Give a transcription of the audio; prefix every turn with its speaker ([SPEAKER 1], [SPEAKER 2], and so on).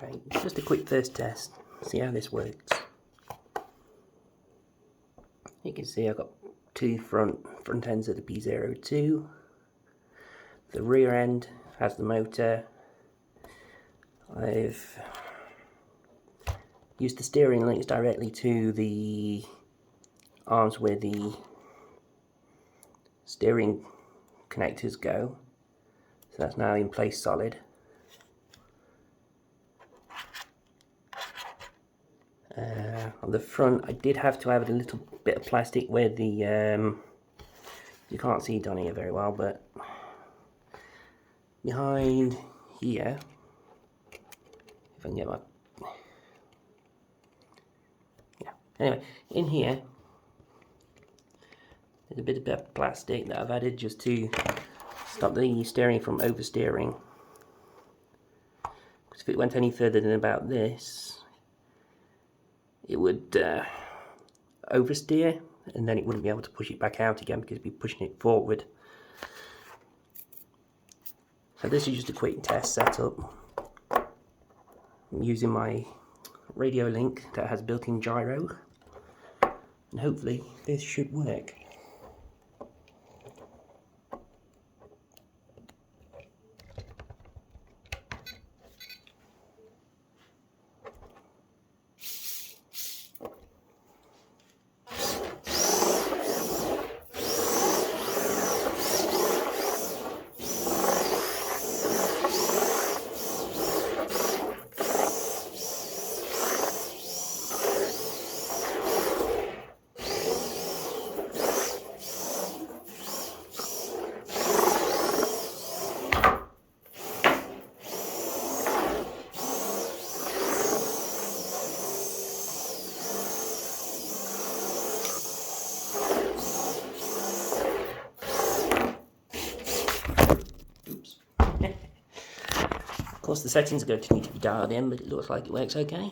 [SPEAKER 1] Okay, it's just a quick first test, see how this works. You can see I've got two front ends of the P02. The rear end has the motor. I've used the steering links directly to the arms where the steering connectors go, so that's now in place solid. On the front I did have to have a little bit of plastic where the you can't see it on here very well, but behind here, if I can get my, yeah, anyway, in here there's a bit of plastic that I've added just to stop the steering from oversteering, because if it went any further than about this it would oversteer, and then it wouldn't be able to push it back out again because it'd be pushing it forward. So this is just a quick test setup. I'm using my radio link that has built-in gyro, and hopefully this should work. Of course the settings are going to need to be dialed in, but it looks like it works okay.